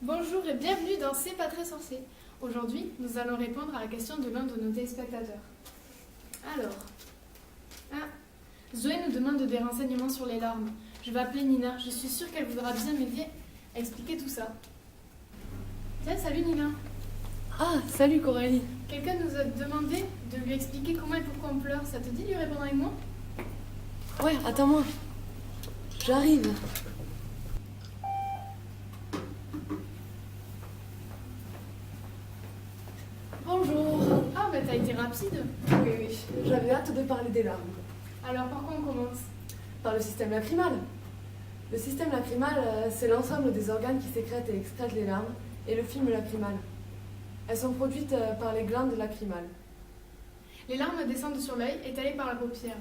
Bonjour et bienvenue dans C'est pas très sorcier. Aujourd'hui, nous allons répondre à la question de l'un de nos téléspectateurs. Alors, Zoé nous demande des renseignements sur les larmes. Je vais appeler Nina, je suis sûre qu'elle voudra bien m'aider à expliquer tout ça. Tiens, salut Nina. Ah, salut Coralie. Quelqu'un nous a demandé de lui expliquer comment et pourquoi on pleure. Ça te dit de lui répondre avec moi? Ouais, attends-moi. J'arrive. Bonjour. Ah, bah t'as été rapide. Oui, j'avais hâte de parler des larmes. Alors par quoi on commence? Par le système lacrymal. Le système lacrymal, c'est l'ensemble des organes qui sécrètent et extraitent les larmes et le film lacrymal. Elles sont produites par les glandes lacrymales. Les larmes descendent sur l'œil, étalées par la paupière.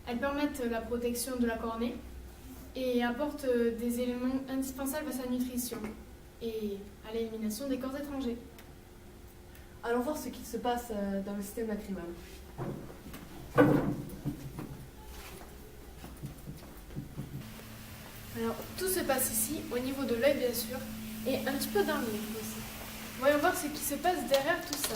Elles permettent la protection de la cornée et apportent des éléments indispensables à sa nutrition et à l'élimination des corps étrangers. Allons voir ce qui se passe dans le système lacrymal. Alors, tout se passe ici, au niveau de l'œil bien sûr, et un petit peu dans le nez aussi. Voyons voir ce qui se passe derrière tout ça.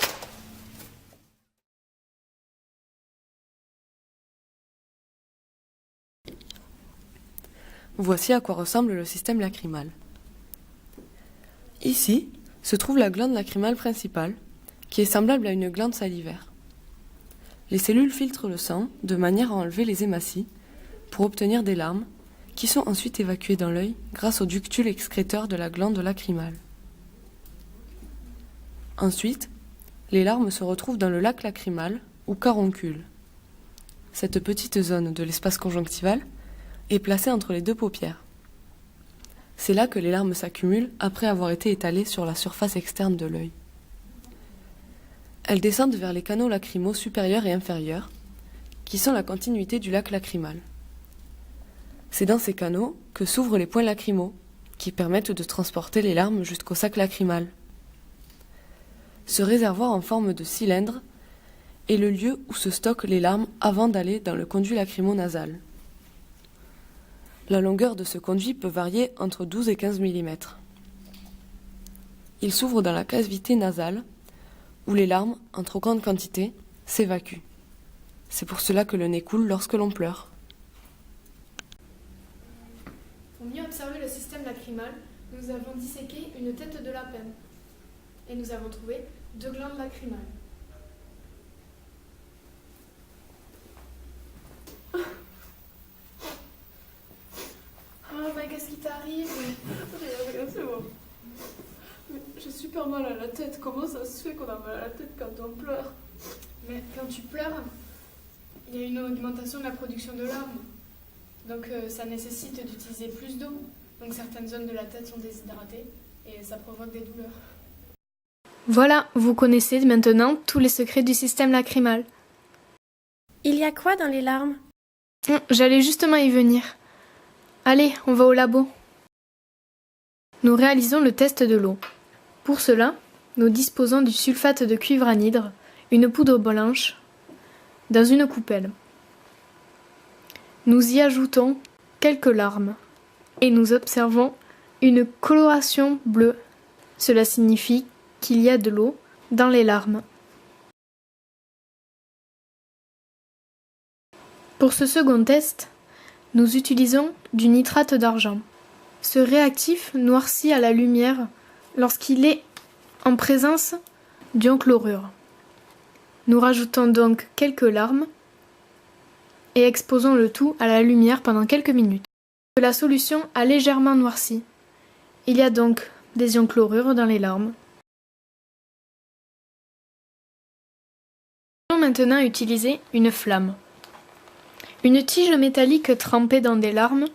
Voici à quoi ressemble le système lacrymal. Ici se trouve la glande lacrymale principale, qui est semblable à une glande salivaire. Les cellules filtrent le sang de manière à enlever les hématies pour obtenir des larmes, qui sont ensuite évacuées dans l'œil grâce au ductule excréteur de la glande lacrymale. Ensuite, les larmes se retrouvent dans le lac lacrymal ou caroncule. Cette petite zone de l'espace conjonctival est placée entre les deux paupières. C'est là que les larmes s'accumulent après avoir été étalées sur la surface externe de l'œil. Elles descendent vers les canaux lacrymaux supérieurs et inférieurs, qui sont la continuité du lac lacrymal. C'est dans ces canaux que s'ouvrent les points lacrymaux, qui permettent de transporter les larmes jusqu'au sac lacrymal. Ce réservoir en forme de cylindre est le lieu où se stockent les larmes avant d'aller dans le conduit lacrymo-nasal. La longueur de ce conduit peut varier entre 12 et 15 mm. Il s'ouvre dans la cavité nasale, où les larmes, en trop grande quantité, s'évacuent. C'est pour cela que le nez coule lorsque l'on pleure. Pour mieux observer le système lacrymal, nous avons disséqué une tête de lapin. Et nous avons trouvé 2 glandes lacrymales. Oh, mais qu'est-ce qui t'arrive? Rien, c'est bon. Mais j'ai super mal à la tête. Comment ça se fait qu'on a mal à la tête quand on pleure? Mais quand tu pleures, il y a une augmentation de la production de larmes. Donc ça nécessite d'utiliser plus d'eau. Donc certaines zones de la tête sont déshydratées et ça provoque des douleurs. Voilà, vous connaissez maintenant tous les secrets du système lacrymal. Il y a quoi dans les larmes? J'allais justement y venir. Allez, on va au labo. Nous réalisons le test de l'eau. Pour cela, nous disposons du sulfate de cuivre anhydre, une poudre blanche, dans une coupelle. Nous y ajoutons quelques larmes et nous observons une coloration bleue. Cela signifie qu'il y a de l'eau dans les larmes. Pour ce second test, nous utilisons du nitrate d'argent. Ce réactif noircit à la lumière lorsqu'il est en présence d'ion chlorure. Nous rajoutons donc quelques larmes et exposons le tout à la lumière pendant quelques minutes. La solution a légèrement noirci. Il y a donc des ions chlorure dans les larmes. Nous allons maintenant utiliser une flamme. Une tige métallique trempée dans des larmes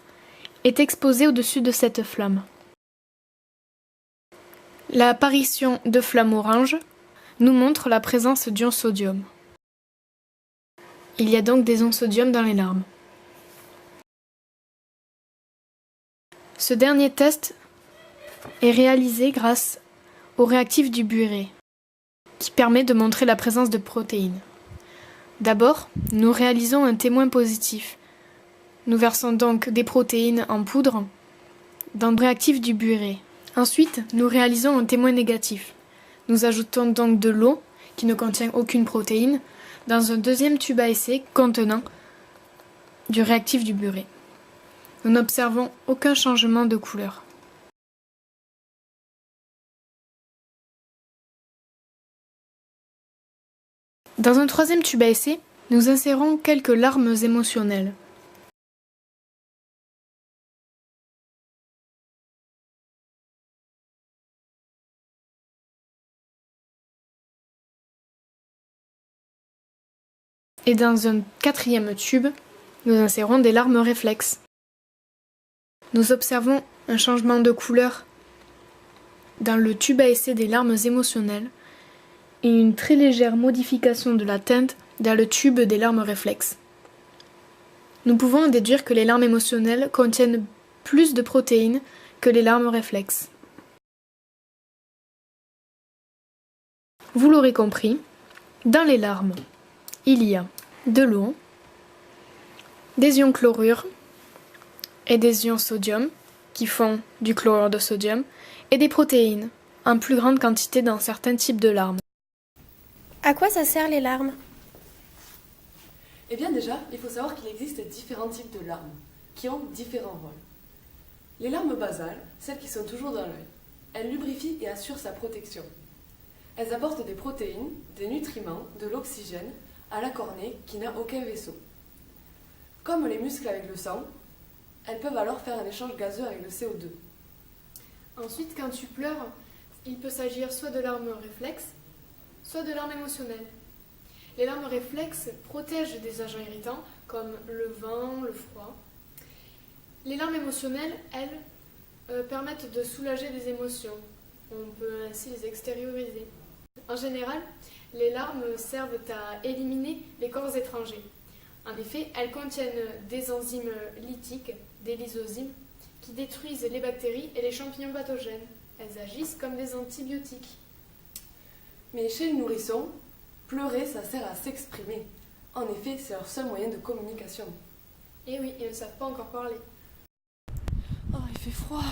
est exposée au-dessus de cette flamme. L'apparition de flammes orange nous montre la présence d'ions sodium. Il y a donc des ions sodium dans les larmes. Ce dernier test est réalisé grâce au réactif du Buret, qui permet de montrer la présence de protéines. D'abord, nous réalisons un témoin positif. Nous versons donc des protéines en poudre dans le réactif du Buret. Ensuite, nous réalisons un témoin négatif. Nous ajoutons donc de l'eau, qui ne contient aucune protéine, dans un deuxième tube à essai contenant du réactif du burée. Nous n'observons aucun changement de couleur. Dans un troisième tube à essai, nous insérons quelques larmes émotionnelles. Et dans un quatrième tube, nous insérons des larmes réflexes. Nous observons un changement de couleur dans le tube à essai des larmes émotionnelles et une très légère modification de la teinte dans le tube des larmes réflexes. Nous pouvons en déduire que les larmes émotionnelles contiennent plus de protéines que les larmes réflexes. Vous l'aurez compris, dans les larmes, il y a de l'eau, des ions chlorure et des ions sodium qui font du chlorure de sodium et des protéines en plus grande quantité dans certains types de larmes. À quoi ça sert les larmes? Eh bien déjà, il faut savoir qu'il existe différents types de larmes qui ont différents rôles. Les larmes basales, celles qui sont toujours dans l'œil, elles lubrifient et assurent sa protection. Elles apportent des protéines, des nutriments, de l'oxygène à la cornée qui n'a aucun vaisseau. Comme les muscles avec le sang, elles peuvent alors faire un échange gazeux avec le CO2. Ensuite, quand tu pleures, il peut s'agir soit de larmes réflexes, soit de larmes émotionnelles. Les larmes réflexes protègent des agents irritants comme le vent, le froid. Les larmes émotionnelles, elles, permettent de soulager des émotions. On peut ainsi les extérioriser. En général, les larmes servent à éliminer les corps étrangers. En effet, elles contiennent des enzymes lytiques, des lysozymes, qui détruisent les bactéries et les champignons pathogènes. Elles agissent comme des antibiotiques. Mais chez le nourrisson, pleurer, ça sert à s'exprimer. En effet, c'est leur seul moyen de communication. Et oui, ils ne savent pas encore parler. Oh, il fait froid.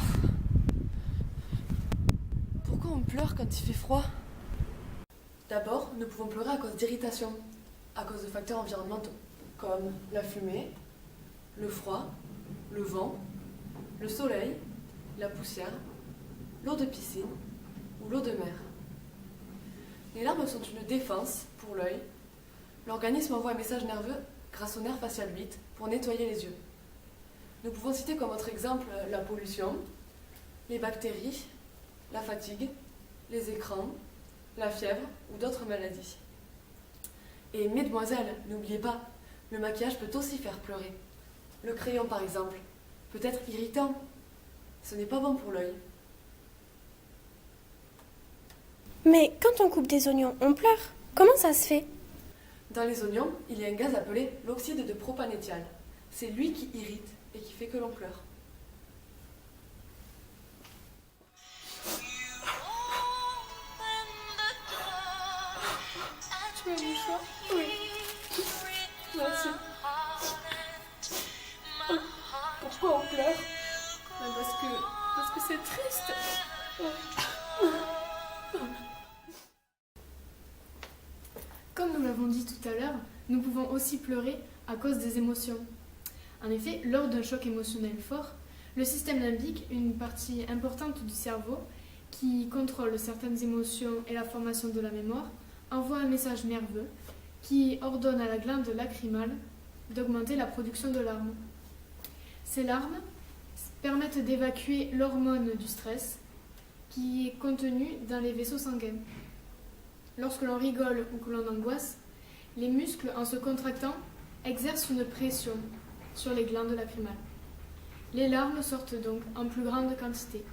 Pourquoi on pleure quand il fait froid? D'abord, nous pouvons pleurer à cause d'irritation, à cause de facteurs environnementaux, comme la fumée, le froid, le vent, le soleil, la poussière, l'eau de piscine ou l'eau de mer. Les larmes sont une défense pour l'œil. L'organisme envoie un message nerveux grâce au nerf facial 8 pour nettoyer les yeux. Nous pouvons citer comme autre exemple la pollution, les bactéries, la fatigue, les écrans, la fièvre ou d'autres maladies. Et mesdemoiselles, n'oubliez pas, le maquillage peut aussi faire pleurer. Le crayon par exemple peut être irritant. Ce n'est pas bon pour l'œil. Mais quand on coupe des oignons, on pleure. Comment ça se fait? Dans les oignons, il y a un gaz appelé l'oxyde de propanéthial. C'est lui qui irrite et qui fait que l'on pleure. Tu veux du choix? Oui. Merci. Pourquoi on pleure? Parce que c'est triste. Comme nous l'avons dit tout à l'heure, nous pouvons aussi pleurer à cause des émotions. En effet, lors d'un choc émotionnel fort, le système limbique, une partie importante du cerveau qui contrôle certaines émotions et la formation de la mémoire, envoie un message nerveux qui ordonne à la glande lacrymale d'augmenter la production de larmes. Ces larmes permettent d'évacuer l'hormone du stress qui est contenue dans les vaisseaux sanguins. Lorsque l'on rigole ou que l'on angoisse, les muscles, en se contractant, exercent une pression sur les glandes lacrymales. Les larmes sortent donc en plus grande quantité.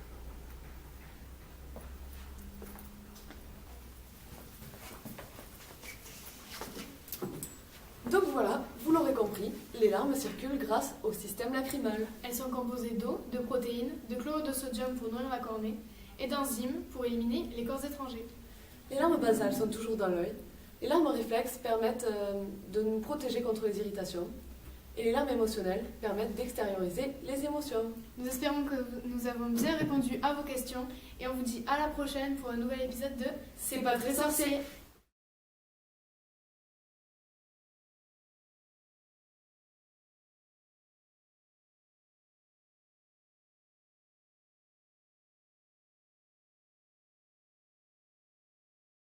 Donc voilà, vous l'aurez compris, les larmes circulent grâce au système lacrymal. Elles sont composées d'eau, de protéines, de chlorure de sodium pour nourrir la cornée et d'enzymes pour éliminer les corps étrangers. Les larmes basales sont toujours dans l'œil. Les larmes réflexes permettent de nous protéger contre les irritations. Et les larmes émotionnelles permettent d'extérioriser les émotions. Nous espérons que nous avons bien répondu à vos questions et on vous dit à la prochaine pour un nouvel épisode de C'est pas très sorcier.